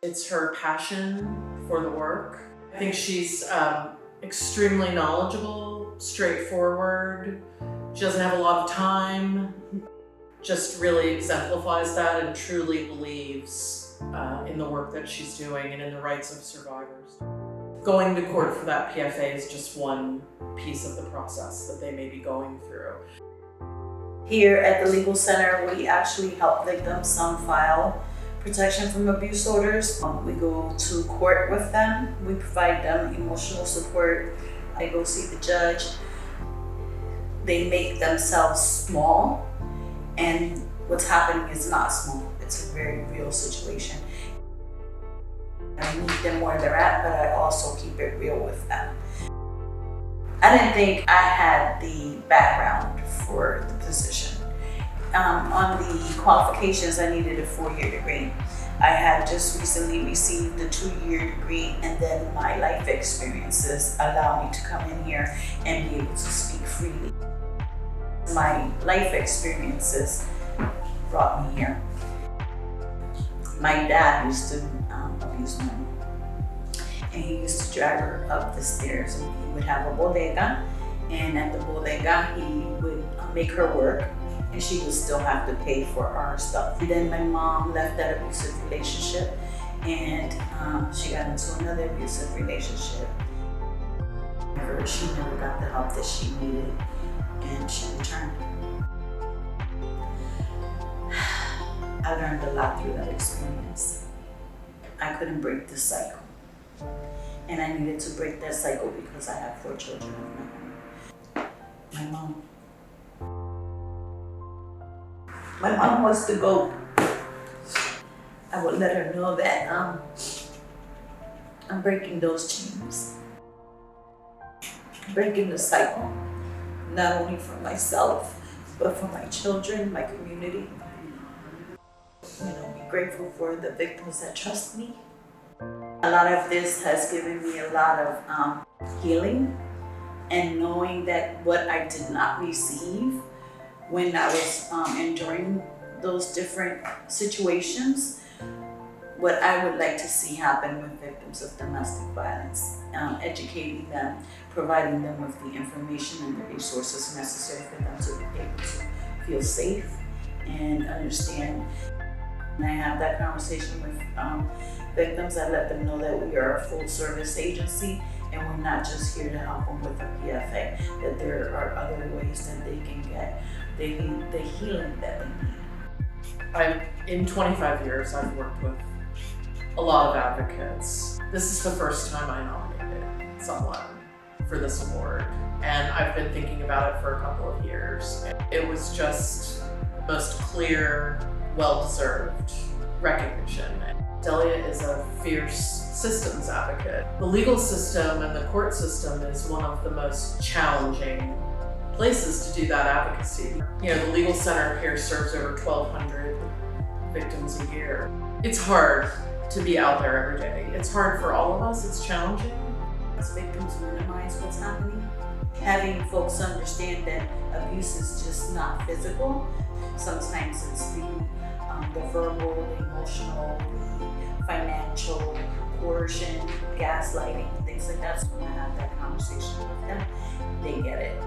It's her passion for the work. I think she's extremely knowledgeable, straightforward. She doesn't have a lot of time. Just really exemplifies that and truly believes in the work that she's doing and in the rights of survivors. Going to court for that PFA is just one piece of the process that they may be going through. Here at the Legal Center, we actually help victims file protection from abuse orders. We go to court with them. We provide them emotional support. They go see the judge. They make themselves small, and what's happening is not small. It's a very real situation. I meet them where they're at, but I also keep it real with them. I didn't think I had the background for the position. On the qualifications, I needed a 4-year degree. I had just recently received a 2-year degree, and then my life experiences allow me to come in here and be able to speak freely. My life experiences brought me here. My dad used to abuse my mom, and he used to drag her up the stairs, and he would have a bodega, and at the bodega he would make her work, and she would still have to pay for our stuff. And then my mom left that abusive relationship, and she got into another abusive relationship. She never got the help that she needed, and she returned. I learned a lot through that experience. I couldn't break the cycle, and I needed to break that cycle because I have 4 children of my own. My mom was the GOAT. I would let her know that I'm breaking those chains, breaking the cycle, not only for myself, but for my children, my community. Be grateful for the victims that trust me. A lot of this has given me a lot of healing, and knowing that what I did not receive when I was enduring those different situations, what I would like to see happen with victims of domestic violence, educating them, providing them with the information and the resources necessary for them to be able to feel safe and understand. And I have that conversation with victims. I let them know that we are a full service agency, and we're not just here to help them with a PFA, that there are other ways that they can get the healing that they need. In 25 years, I've worked with a lot of advocates. This is the first time I nominated someone for this award, and I've been thinking about it for a couple of years. It was just the most clear, well-deserved recognition. Delia is a fierce systems advocate. The legal system and the court system is one of the most challenging places to do that advocacy. The Legal Center here serves over 1,200 victims a year. It's hard to be out there every day. It's hard for all of us, it's challenging. As victims minimize what's happening, having folks understand that abuse is just not physical. Sometimes it's the verbal, the emotional, the financial, coercion, gaslighting, things like that. So when I have that conversation with them, they get it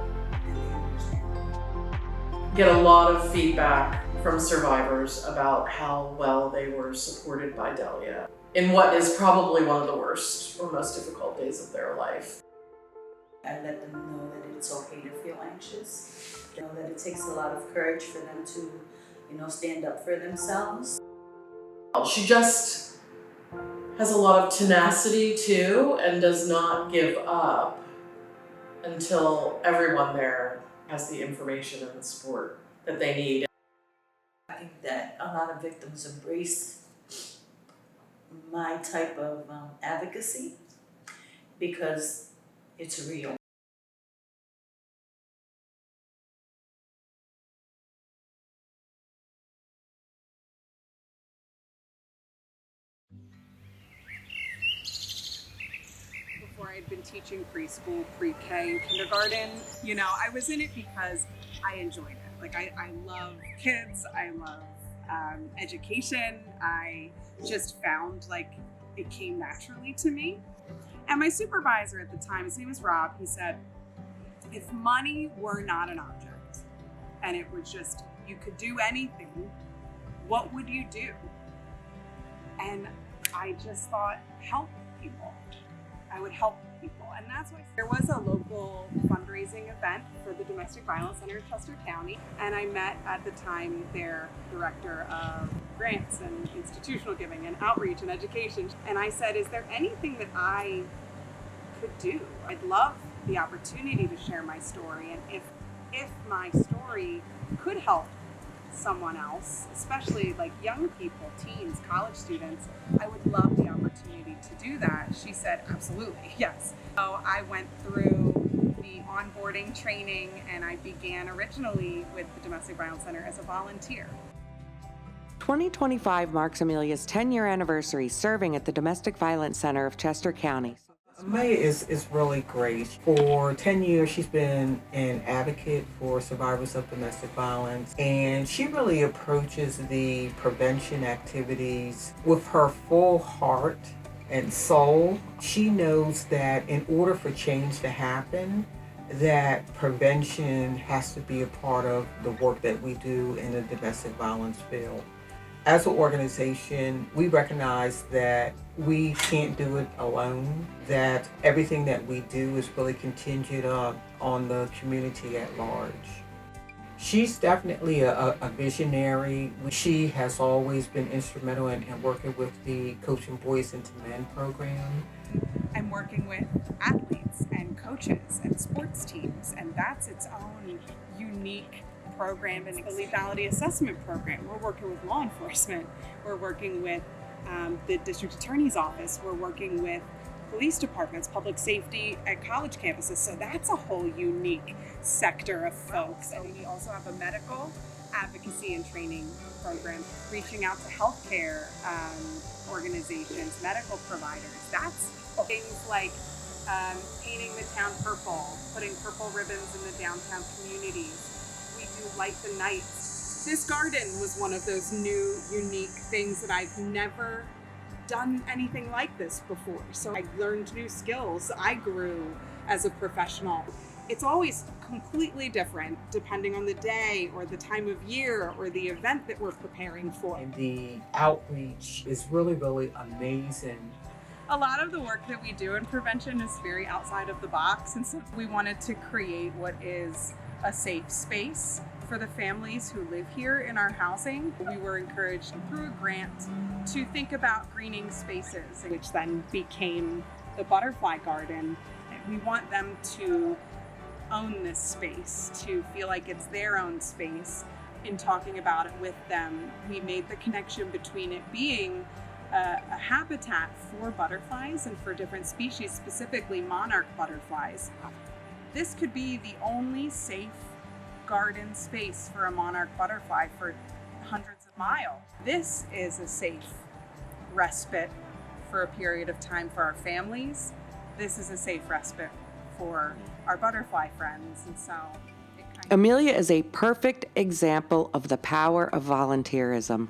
and they understand. Get a lot of feedback from survivors about how well they were supported by Delia in what is probably one of the worst or most difficult days of their life. I let them know that it's okay to feel anxious, that it takes a lot of courage for them to stand up for themselves. She just has a lot of tenacity too, and does not give up until everyone there has the information and the support that they need. I think that a lot of victims embrace my type of advocacy because it's real. I'd been teaching preschool, pre-K, and kindergarten. I was in it because I enjoyed it. I love kids, I love education. I just found like it came naturally to me. And my supervisor at the time, his name was Rob, he said, if money were not an object and it was just, you could do anything, what would you do? And I just thought, help people. I would help people. And that's why there was a local fundraising event for the Domestic Violence Center of Chester County. And I met at the time their director of grants and institutional giving and outreach and education. And I said, is there anything that I could do? I'd love the opportunity to share my story. And if my story could help someone else, especially like young people, teens, college students, I would love the opportunity to do that. She said, absolutely, yes. So I went through the onboarding training and I began originally with the Domestic Violence Center as a volunteer. 2025 marks Amelia's 10-year anniversary serving at the Domestic Violence Center of Chester County. Amelia is really great. For 10 years, she's been an advocate for survivors of domestic violence, and she really approaches the prevention activities with her full heart and soul. She knows that in order for change to happen, that prevention has to be a part of the work that we do in the domestic violence field. As an organization, we recognize that we can't do it alone, that everything that we do is really contingent on the community at large. She's definitely a visionary. She has always been instrumental in working with the Coaching Boys into Men program. I'm working with athletes and coaches and sports teams, and that's its own unique program and the lethality assessment program. We're working with law enforcement. We're working with the district attorney's office. We're working with police departments, public safety at college campuses. So that's a whole unique sector of folks. And we also have a medical advocacy and training program, reaching out to healthcare organizations, medical providers. That's things like painting the town purple, putting purple ribbons in the downtown communities. We do light the nights. This garden was one of those new, unique things that I've never done anything like this before. So I learned new skills. I grew as a professional. It's always completely different depending on the day or the time of year or the event that we're preparing for. And the outreach is really, really amazing. A lot of the work that we do in prevention is very outside of the box. And so we wanted to create what is a safe space for the families who live here in our housing. We were encouraged through a grant to think about greening spaces, which then became the butterfly garden. We want them to own this space, to feel like it's their own space. In talking about it with them, we made the connection between it being a habitat for butterflies and for different species, specifically monarch butterflies. This could be the only safe garden space for a monarch butterfly for hundreds of miles. This is a safe respite for a period of time for our families. This is a safe respite for our butterfly friends. And so Amelia is a perfect example of the power of volunteerism.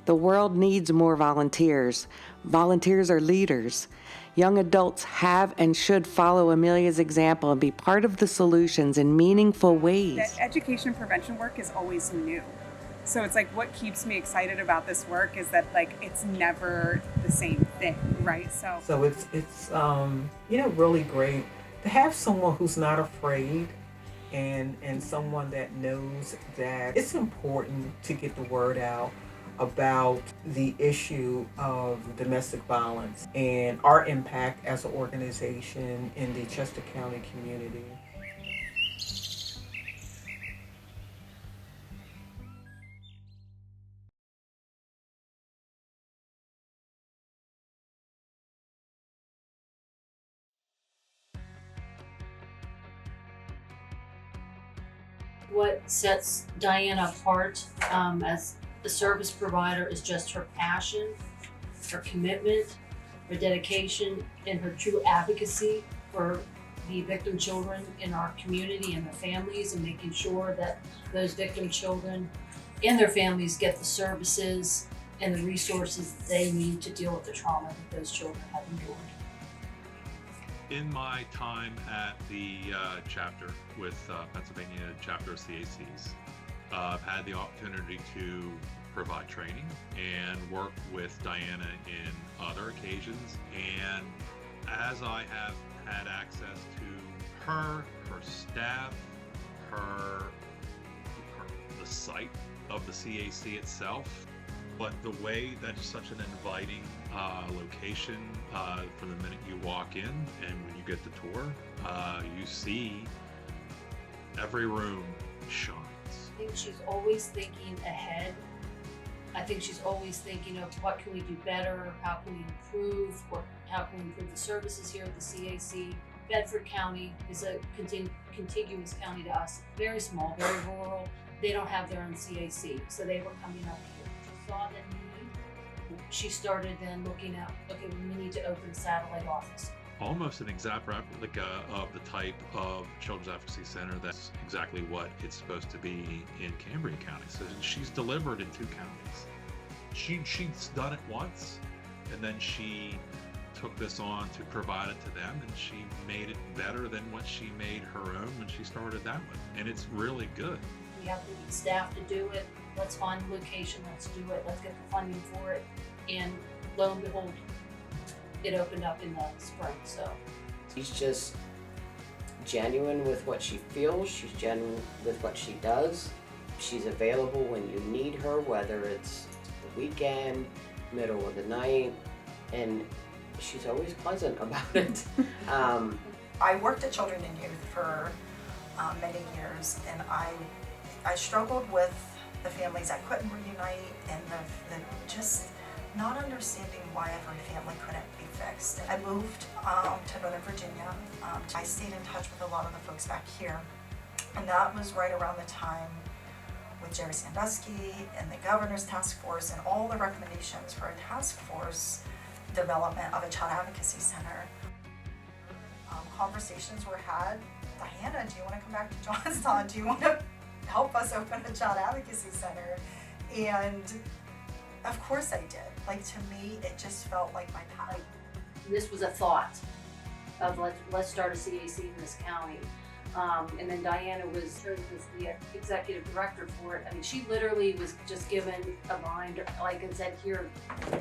The world needs more volunteers. Volunteers are leaders. Young adults have and should follow Amelia's example and be part of the solutions in meaningful ways. That education and prevention work is always new. So it's like what keeps me excited about this work is that like it's never the same thing, right? So it's really great to have someone who's not afraid and someone that knows that it's important to get the word out about the issue of domestic violence and our impact as an organization in the Chester County community. What sets Diana apart as a service provider is just her passion, her commitment, her dedication, and her true advocacy for the victim children in our community and the families, and making sure that those victim children and their families get the services and the resources they need to deal with the trauma that those children have endured. In my time at the chapter with Pennsylvania chapter of CACs, I've had the opportunity to provide training and work with Diana in other occasions. And as I have had access to her staff, the site of the CAC itself, but the way that's such an inviting location from the minute you walk in and when you get the tour, you see every room shines. I think she's always thinking ahead. I think she's always thinking of what can we do better, how can we improve, or how can we improve the services here at the CAC. Bedford County is a contiguous county to us, very small, very rural. They don't have their own CAC, so they were coming up here. She saw the need. She started then looking at, okay, we need to open a satellite office. Almost an exact replica of the type of Children's Advocacy Center that's exactly what it's supposed to be in Cambria County. So she's delivered in 2 counties. She's done it once, and then she took this on to provide it to them, and she made it better than what she made her own when she started that one. And it's really good. We have the staff to do it. Let's find the location. Let's do it. Let's get the funding for it. And lo and behold, it opened up in the spring. So she's just genuine with what she feels. She's genuine with what she does. She's available when you need her, whether it's the weekend, middle of the night, and she's always pleasant about it. I worked at Children and Youth for many years, and I struggled with the families that couldn't reunite and the just not understanding why every family couldn't be fixed. I moved to Northern Virginia. I stayed in touch with a lot of the folks back here, and that was right around the time with Jerry Sandusky and the Governor's Task Force and all the recommendations for a task force development of a child advocacy center. Conversations were had. Diana, do you want to come back to Johnstown? Do you want to help us open a child advocacy center? And of course I did. Like, to me, it just felt like my path. this was a thought of let's start a CAC in this county. And then Diana was the executive director for it. I mean, she literally was just given a binder, like, and said, here,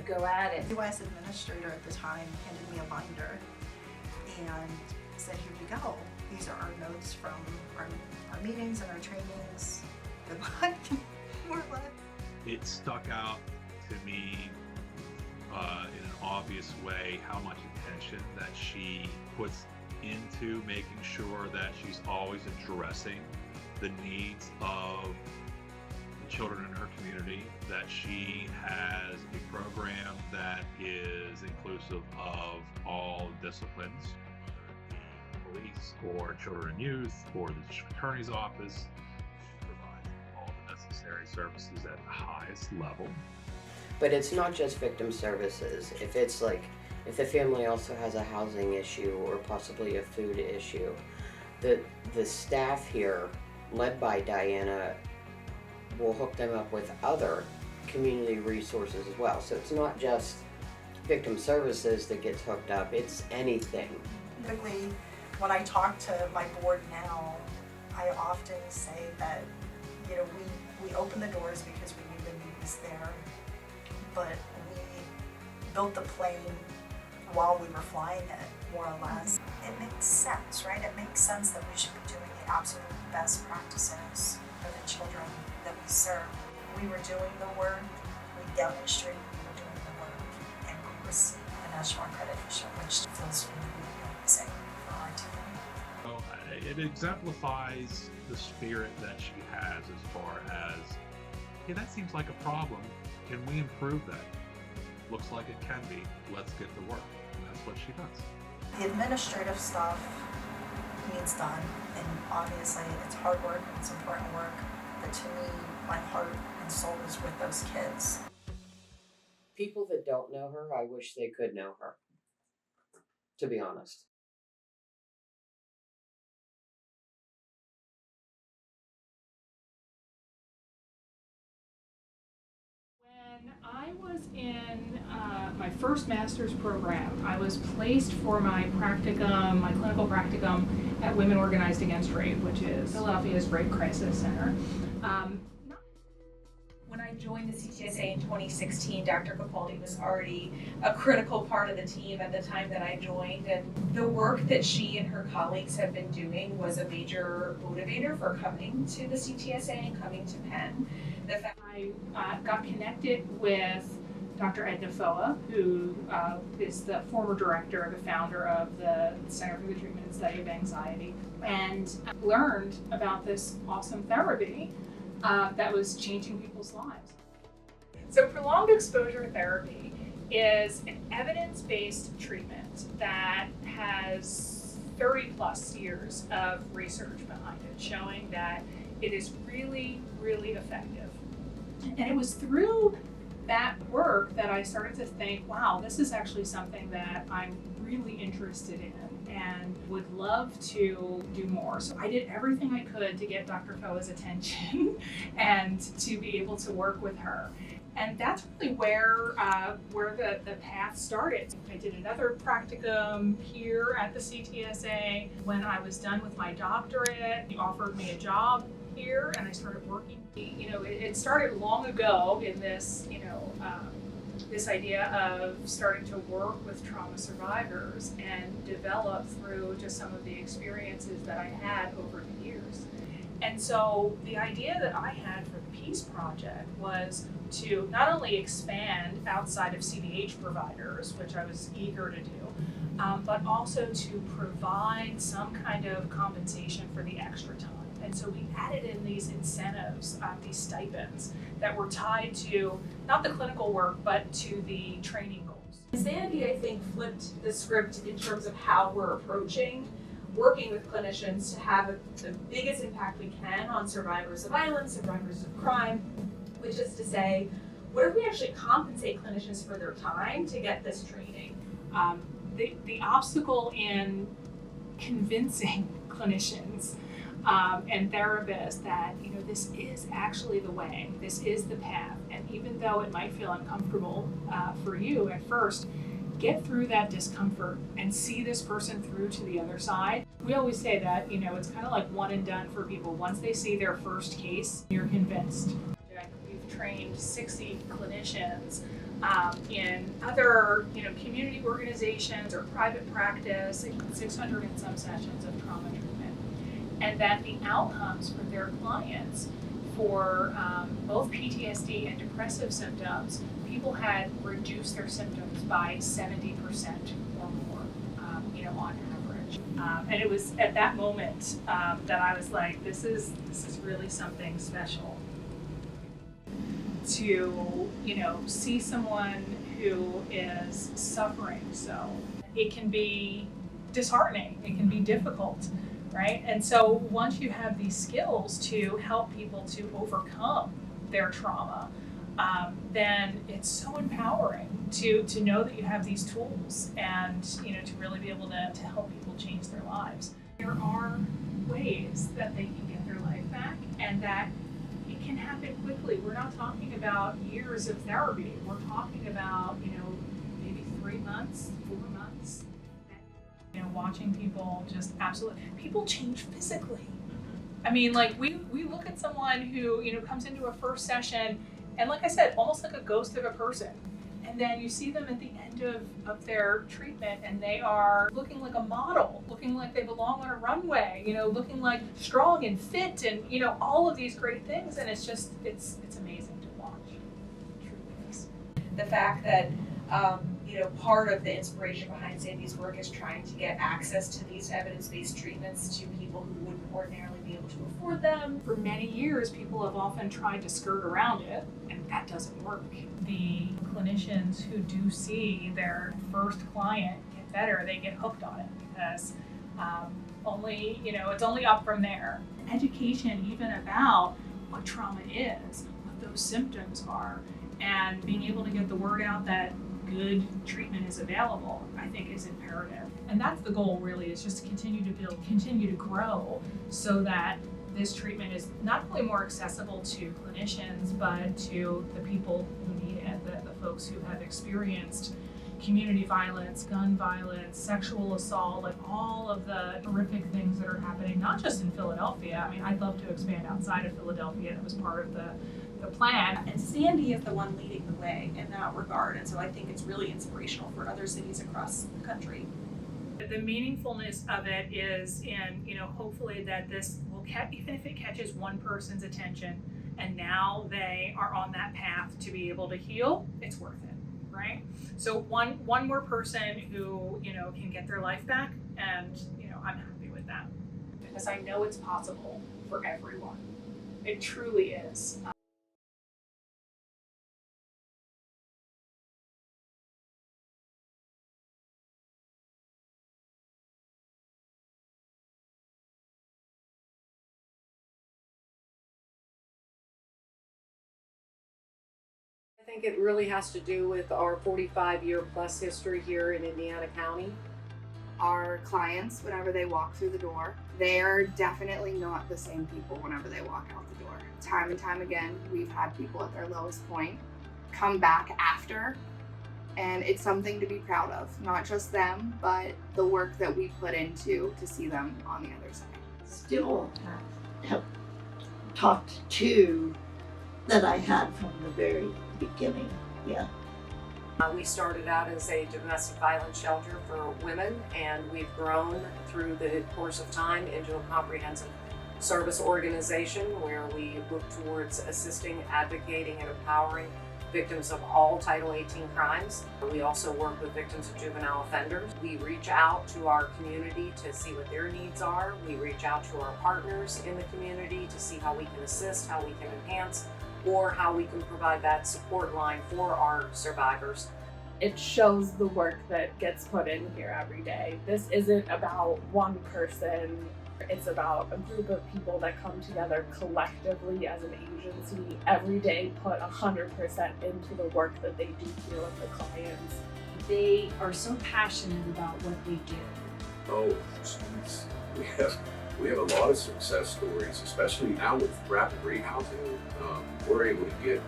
go at it. The US administrator at the time handed me a binder and said, here you go. These are our notes from our meetings and our trainings. Good luck, more or less. It stuck out to me in an obvious way how much attention that she puts into making sure that she's always addressing the needs of the children in her community, that she has a program that is inclusive of all disciplines, police or children and youth or the district attorney's office. She provides all the necessary services at the highest level. But it's not just victim services. If the family also has a housing issue or possibly a food issue, the staff here, led by Diana, will hook them up with other community resources as well. So it's not just victim services that gets hooked up, it's anything. Typically, when I talk to my board now, I often say that, we open the doors because we knew the need was there, but we built the plane while we were flying it, more or less. It makes sense, right? It makes sense that we should be doing the absolute best practices for the children that we serve. We were doing the work, we demonstrated we were doing the work, and we received the national accreditation, which feels really amazing for our team. So it exemplifies the spirit that she has as far as, hey, that seems like a problem. Can we improve that? Looks like it can be. Let's get to work. And that's what she does. The administrative stuff needs done, and obviously it's hard work and it's important work, but to me, my heart and soul is with those kids. People that don't know her, I wish they could know her, to be honest. was in my first master's program. I was placed for my practicum, my clinical practicum at Women Organized Against Rape, which is Philadelphia's Rape Crisis Center. When I joined the CTSA in 2016, Dr. Capaldi was already a critical part of the team at the time that I joined, and the work that she and her colleagues have been doing was a major motivator for coming to the CTSA and coming to Penn. The fact I got connected with Dr. Edna Foa, who is the former director, the founder of the Center for the Treatment and Study of Anxiety, and learned about this awesome therapy that was changing people's lives. So prolonged exposure therapy is an evidence-based treatment that has 30 plus years of research behind it, showing that it is really, really effective. And it was through that work that I started to think, wow, this is actually something that I'm really interested in and would love to do more. So I did everything I could to get Dr. Foa's attention and to be able to work with her. And that's really where the path started. I did another practicum here at the CTSA. When I was done with my doctorate, he offered me a job here and I started working. You know, it started long ago in this, this idea of starting to work with trauma survivors and develop through just some of the experiences that I had over the years. And so the idea that I had for the Peace Project was to not only expand outside of CDH providers, which I was eager to do, but also to provide some kind of compensation for the extra time. And so we added in these incentives, these stipends that were tied to not the clinical work, but to the training goals. Sandy, I think, flipped the script in terms of how we're approaching working with clinicians to have the biggest impact we can on survivors of violence, survivors of crime, which is to say, what if we actually compensate clinicians for their time to get this training? The obstacle in convincing clinicians and therapists that this is actually the way, this is the path, and even though it might feel uncomfortable for you at first, get through that discomfort and see this person through to the other side. We always say that it's kind of like one and done for people. Once they see their first case, you're convinced. We've trained 60 clinicians in other community organizations or private practice, 600 in some sessions of trauma treatment, and that the outcomes for their clients for both PTSD and depressive symptoms, people had reduced their symptoms by 70% or more, on average. And it was at that moment that I was like, this is really something special. To see someone who is suffering, so it can be disheartening, it can be difficult, right? And so once you have these skills to help people to overcome their trauma, then it's so empowering to know that you have these tools and to really be able to help people change their lives. There are ways that they can get their life back, and that it can happen quickly. We're not talking about years of therapy. We're talking about maybe 3 months, 4 months. Watching people just people change physically. I mean, like we look at someone who comes into a first session, and like I said, almost like a ghost of a person. And then you see them at the end of their treatment and they are looking like a model, looking like they belong on a runway, looking like strong and fit and, all of these great things. And it's amazing to watch. It truly is. The fact that, part of the inspiration behind Sandy's work is trying to get access to these evidence-based treatments to people who wouldn't ordinarily be able to afford them. For many years, people have often tried to skirt around it, and that doesn't work. The clinicians who do see their first client get better, they get hooked on it because it's only up from there. Education even about what trauma is, what those symptoms are, and being able to get the word out that good treatment is available, I think is imperative. And that's the goal really, is just to continue to build, continue to grow so that this treatment is not only more accessible to clinicians, but to the people who need it, the folks who have experienced community violence, gun violence, sexual assault, like all of the horrific things that are happening, not just in Philadelphia. I mean, I'd love to expand outside of Philadelphia. That was part of the plan. And Sandy is the one leading the way in that regard, and so I think it's really inspirational for other cities across the country. The meaningfulness of it is in, hopefully that this will even if it catches one person's attention and now they are on that path to be able to heal, it's worth it, right? So one more person who, can get their life back, and, I'm happy with that. Because I know it's possible for everyone. It truly is. I think it really has to do with our 45-year plus history here in Indiana County. Our clients, whenever they walk through the door, they're definitely not the same people whenever they walk out the door. Time and time again, we've had people at their lowest point come back after, and it's something to be proud of. Not just them, but the work that we put into to see them on the other side. Still have talked to that I had from the very beginning, yeah. We started out as a domestic violence shelter for women, and we've grown through the course of time into a comprehensive service organization where we look towards assisting, advocating, and empowering victims of all Title 18 crimes. We also work with victims of juvenile offenders. We reach out to our community to see what their needs are. We reach out to our partners in the community to see how we can assist, how we can enhance, or how we can provide that support line for our survivors. It shows the work that gets put in here every day. This isn't about one person. It's about a group of people that come together collectively as an agency every day, put 100% into the work that they do here with the clients. They are so passionate about what they do. Oh, geez. We have a lot of success stories, especially now with rapid rehousing. We're able to get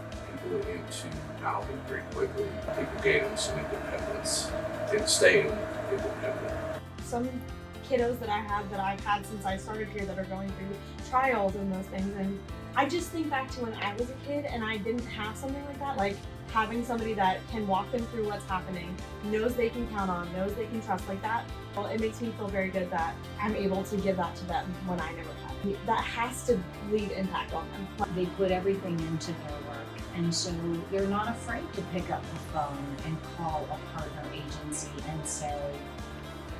people into housing very quickly. People gaining some independence and staying independent. Some kiddos that I've had since I started here that are going through trials and those things, and I just think back to when I was a kid and I didn't have something like that, like having somebody that can walk them through what's happening, knows they can count on, knows they can trust like that. Well, it makes me feel very good that I'm able to give that to them when I never had. That has to leave impact on them. They put everything into their work, and so they're not afraid to pick up the phone and call a partner agency and say,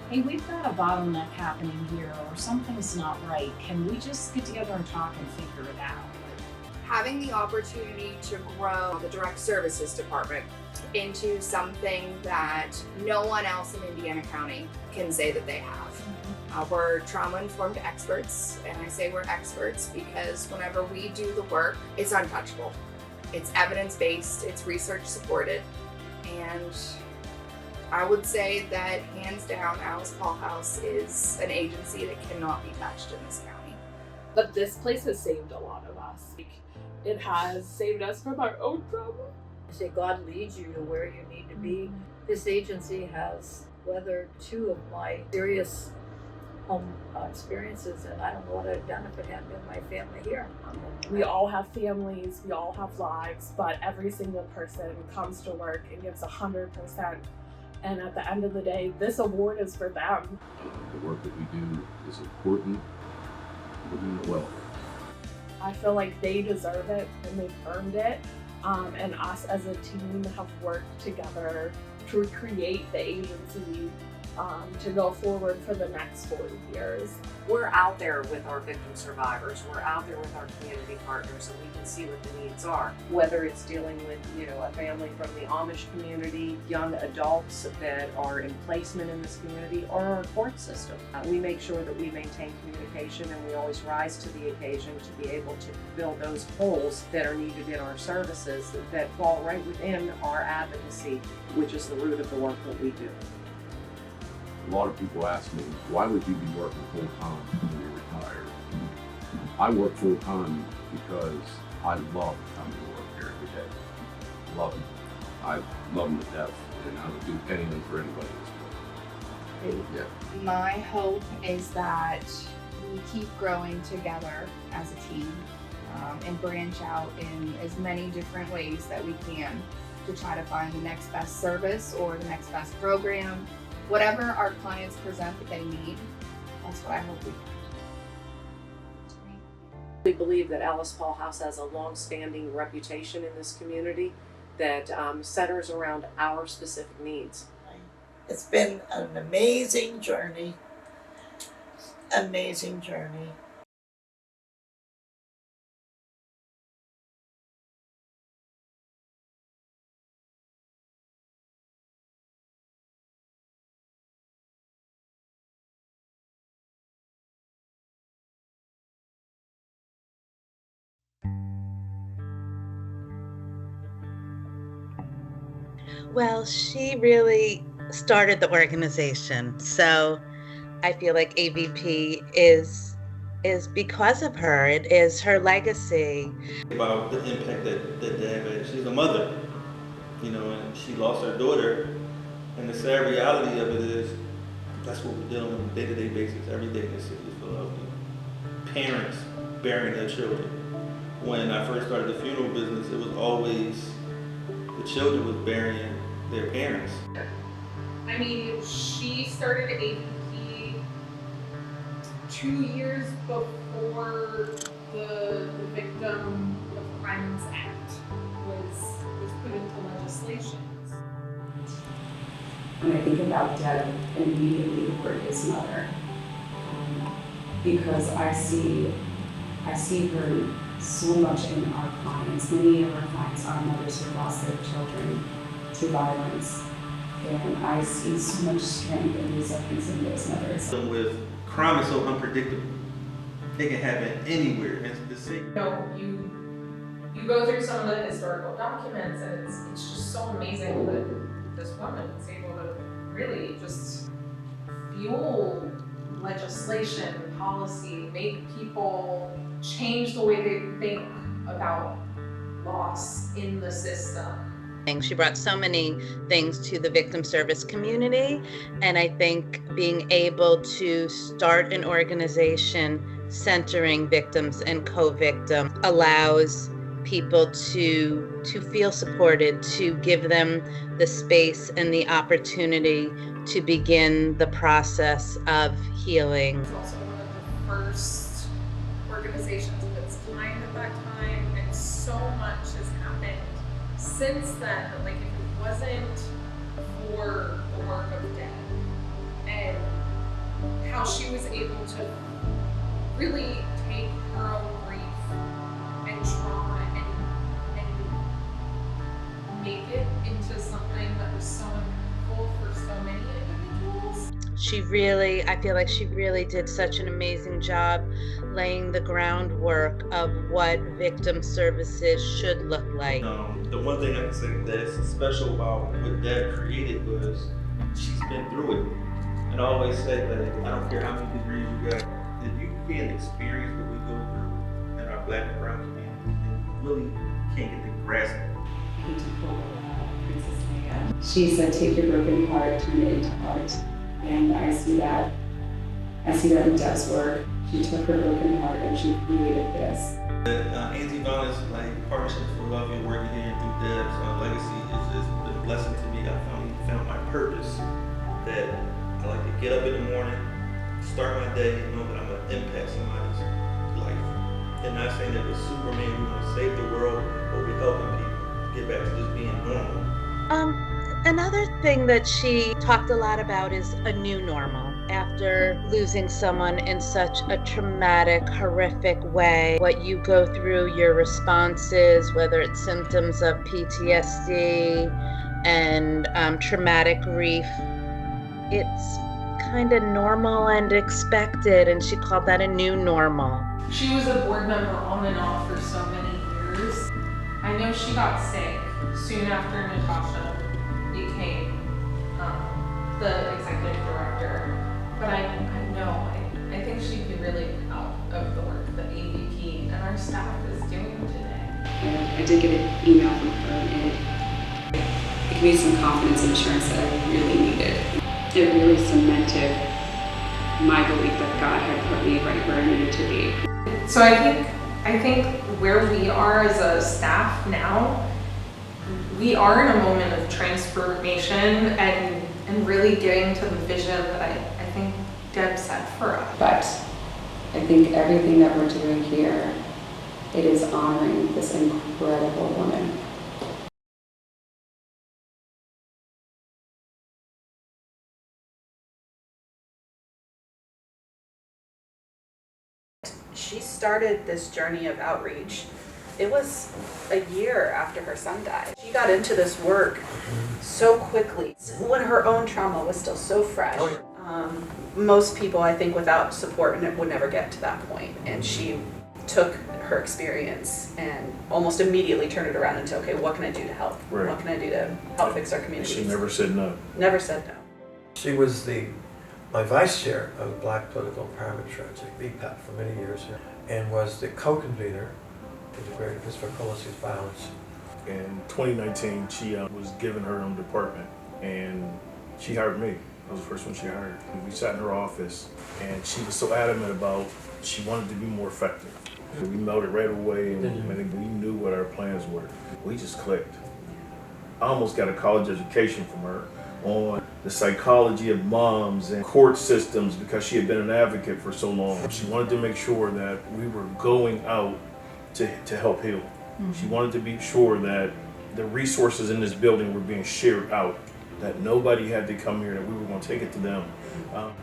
hey, we've got a bottleneck happening here, or something's not right. Can we just get together and talk and figure it out? Having the opportunity to grow the direct services department into something that no one else in Indiana County can say that they have. We're trauma-informed experts, and I say we're experts because whenever we do the work, it's untouchable. It's evidence-based, it's research-supported, and I would say that hands down, Alice Paul House is an agency that cannot be touched in this county. But this place has saved a lot of us. It has saved us from our own trauma. I say God leads you to where you need to be. This agency has weathered 2 of my serious home experiences, and I don't know what I'd done if it hadn't been my family here. We all have families, we all have lives, but every single person comes to work and gives 100%. And at the end of the day, this award is for them. The work that we do is important. We're doing it well. I feel like they deserve it and they've earned it. And us as a team have worked together to create the agency to go forward for the next 40 years. We're out there with our victim survivors. We're out there with our community partners, and we can see what the needs are. Whether it's dealing with, a family from the Amish community, young adults that are in placement in this community, or our court system. We make sure that we maintain communication, and we always rise to the occasion to be able to fill those holes that are needed in our services that fall right within our advocacy, which is the root of the work that we do. A lot of people ask me, why would you be working full-time when you're retired? I work full-time because I love coming to work here every day. Love it. I love them to death, and I would do anything for anybody. Yeah. My hope is that we keep growing together as a team and branch out in as many different ways that we can to try to find the next best service or the next best program. Whatever our clients present that they need, that's what I hope we do. We believe that Alice Paul House has a long-standing reputation in this community that centers around our specific needs. It's been an amazing journey. Amazing journey. Well, she really started the organization, so I feel like AVP is because of her. It is her legacy. About the impact that Dad had. She's a mother, and she lost her daughter. And the sad reality of it is, that's what we're dealing with on a day-to-day basis, every day in the city of Philadelphia. Parents burying their children. When I first started the funeral business, it was always the children was burying their parents. I mean, she started AVP 2 years before the Victim of Crimes Act was put into legislation. When I think about Deb, immediately the word is mother, because I see her so much in our clients. Many of our clients are mothers who lost their children to violence, and I see so much strength and resilience in those mothers. With crime is so unpredictable, it can happen anywhere. You go through some of the historical documents, and it's just so amazing that this woman is able to really just fuel legislation, policy, make people change the way they think about loss in the system. She brought so many things to the victim service community, and I think being able to start an organization centering victims and co-victims allows people to feel supported, to give them the space and the opportunity to begin the process of healing. It's also one of the first organizations of its kind at that time, and so much has happened since then. Like, if it wasn't for the work of Deb and how she was able to really take her own grief and trauma and make it into something that was so impactful for so many individuals. I feel like she really did such an amazing job laying the groundwork of what victim services should look like. The one thing I can say that's special about what Dad created was she's been through it. And I always say that I don't care how many degrees you got, if you can't experience what we go through in our Black and brown community, you really can't get the grasp of it. Princess Leia. She said, "Take your broken heart, turn it into art." And I see that in Deb's work. She took her broken heart and she created this. The anti-violence partnership for Philadelphia, working here through Deb's legacy has been a blessing to me. I found my purpose, that I like to get up in the morning, start my day, and know that I'm going to impact somebody's life. And not saying that we're Superman, we're going to save the world, but we're helping people get back to just being normal. Another thing that she talked a lot about is a new normal. After losing someone in such a traumatic, horrific way, what you go through, your responses, whether it's symptoms of PTSD and traumatic grief, it's kind of normal and expected, and she called that a new normal. She was a board member on and off for so many years. I know she got sick soon after Natasha became the executive director, but I think she'd be really proud of the work that AVP and our staff is doing today. And I did get an email from her, and Give me some confidence and assurance that I really needed. It really cemented my belief that God had put me right where I needed to be. So I think where we are as a staff now, we are in a moment of transformation and really getting to the vision that I think Deb set for us. But I think everything that we're doing here, it is honoring this incredible woman. She started this journey of outreach. It was a year after her son died. She got into this work so quickly when her own trauma was still so fresh. Most people, I think, without support would never get to that point. And she took her experience and almost immediately turned it around into, okay, what can I do to help? Right. What can I do to help fix our community? She never said no. Never said no. She was my vice chair of the Black Political Empowerment Strategy, BPEP, for many years, and was the co-convener of the Greater Pittsburgh Coalition Against Violence. In 2019, she was given her own department, and she hired me. I was the first one she hired. And we sat in her office, and she was so adamant about she wanted to be more effective. We melded right away, and I think we knew what our plans were. We just clicked. I almost got a college education from her on the psychology of moms and court systems because she had been an advocate for so long. She wanted to make sure that we were going out to help heal. She wanted to be sure that the resources in this building were being shared out, that nobody had to come here, that we were going to take it to them.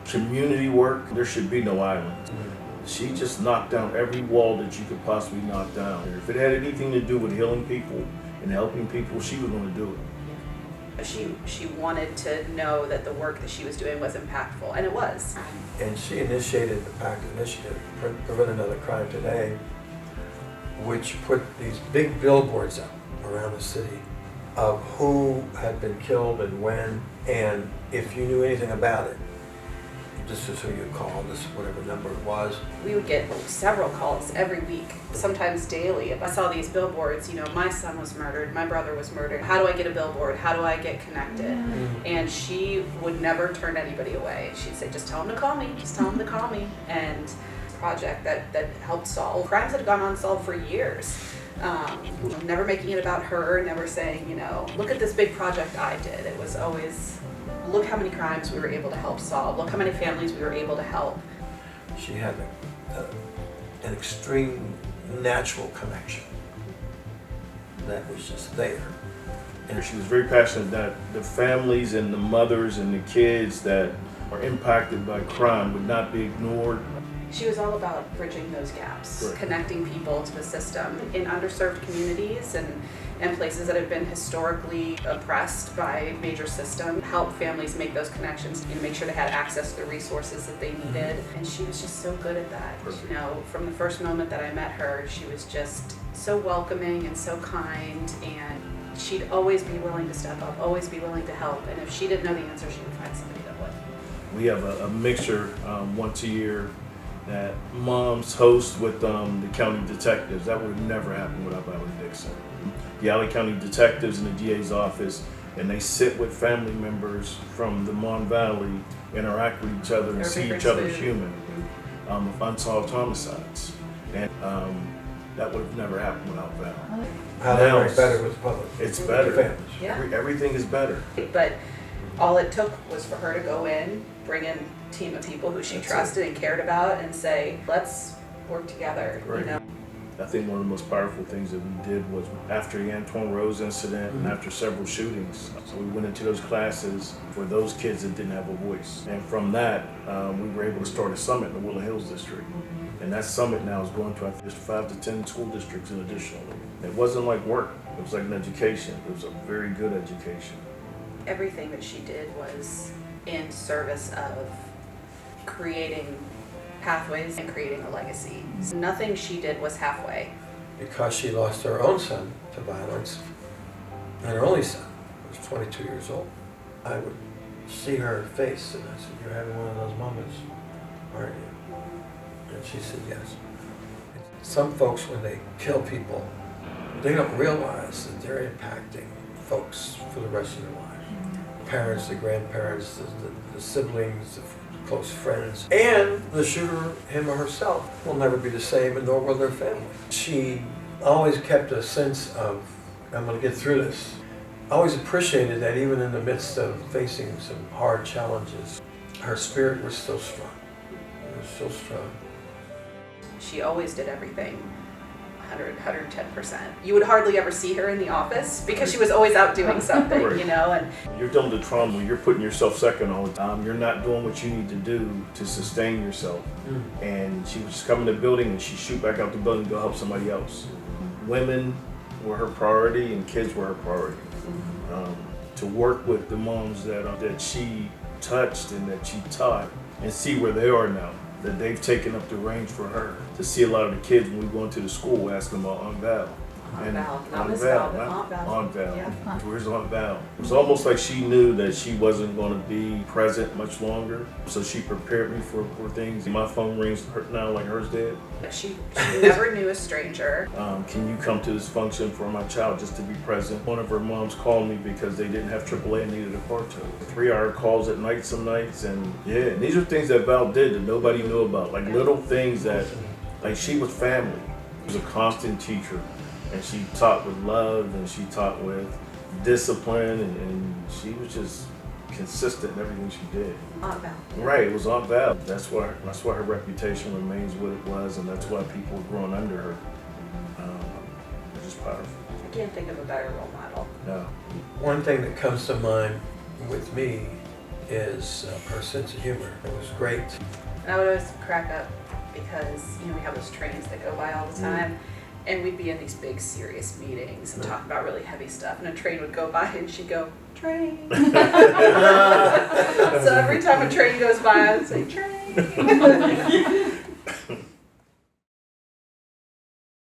Community work, there should be no islands. She just knocked down every wall that you could possibly knock down. If it had anything to do with healing people and helping people, she was going to do it. She wanted to know that the work that she was doing was impactful, and it was. And she initiated the PACT initiative, Prevent Another Crime Today, which put these big billboards up around the city of who had been killed and when, and if you knew anything about it, this is who you call, this whatever number it was. We would get several calls every week, sometimes daily. I saw these billboards, my son was murdered, my brother was murdered. How do I get a billboard? How do I get connected? And she would never turn anybody away. She'd say, just tell them to call me, just tell them to call me. And project that helped solve crimes that had gone unsolved for years. Never making it about her, never saying, look at this big project I did. It was always, look how many crimes we were able to help solve. Look how many families we were able to help. She had an extreme natural connection that was just there. And she was very passionate that the families and the mothers and the kids that are impacted by crime would not be ignored. She was all about bridging those gaps, right. Connecting people to the system in underserved communities and places that have been historically oppressed by major systems. Help families make those connections, make sure they had access to the resources that they needed. And she was just so good at that. From the first moment that I met her, she was just so welcoming and so kind, and she'd always be willing to step up, always be willing to help. And if she didn't know the answer, she would find somebody that would. We have a mixture once a year that moms host with the county detectives. That would have never happened without Valerie Dixon. The Alley County detectives in the DA's office, and they sit with family members from the Mon Valley, interact with each other and see each other as human, of unsolved homicides. And that would have never happened without Val. Now it's better with the public. It's better. Families. Yeah. Everything is better. But all it took was for her to go in, bring in a team of people who she trusted and cared about, and say, let's work together. Right. I think one of the most powerful things that we did was after the Antoine Rose incident and after several shootings. So we went into those classes for those kids that didn't have a voice. And from that, we were able to start a summit in the Woodland Hills district. And that summit now is going to 5 to 10 school districts in addition. It wasn't like work, it was like an education. It was a very good education. Everything that she did was in service of creating pathways and creating a legacy. Nothing she did was halfway. Because she lost her own son to violence, and her only son, who was 22 years old, I would see her face and I said, you're having one of those moments, aren't you? And she said, yes. Some folks, when they kill people, they don't realize that they're impacting folks for the rest of their lives. Parents, the grandparents, the siblings, the close friends, and the shooter, him or herself, will never be the same, and nor will their family. She always kept a sense of, I'm going to get through this. I always appreciated that even in the midst of facing some hard challenges, her spirit was still strong. It was still strong. She always did everything 110%. You would hardly ever see her in the office because she was always out doing something, Right. you know. And You're dealing with trauma, you're putting yourself second all the time. You're not doing what you need to do to sustain yourself. And she would just come in the building and she'd shoot back out the building and go help somebody else. Women were her priority and kids were her priority. To work with the moms that she touched and that she taught and see where they are now, that they've taken up the reins for her. To see a lot of the kids when we go into the school asking about Aunt Val. Aunt Val, not Aunt Miss Val, Val, but not Aunt Val. Aunt Val. Yeah. Where's Aunt Val? It was almost like she knew that she wasn't going to be present much longer, so she prepared me for things. My phone rings now like hers did. She never knew a stranger. Can you come to this function for my child just to be present? One of her moms called me because they didn't have AAA and needed a car tow. 3-hour calls at night some nights, and yeah, and these are things that Val did that nobody knew about. Like little things that, like she was family. She was a constant teacher, and she taught with love, and she taught with discipline, and she was just consistent in everything she did. Aunt Val. Right, it was Aunt Val. That's why her reputation remains what it was, and that's why people were growing under her. It's just powerful. I can't think of a better role model. No. One thing that comes to mind with me is her sense of humor. It was great. And I would always crack up because, you know, we have those trains that go by all the time. And we'd be in these big serious meetings and talk about really heavy stuff, and a train would go by and she'd go, train. So every time a train goes by, I'd say, train.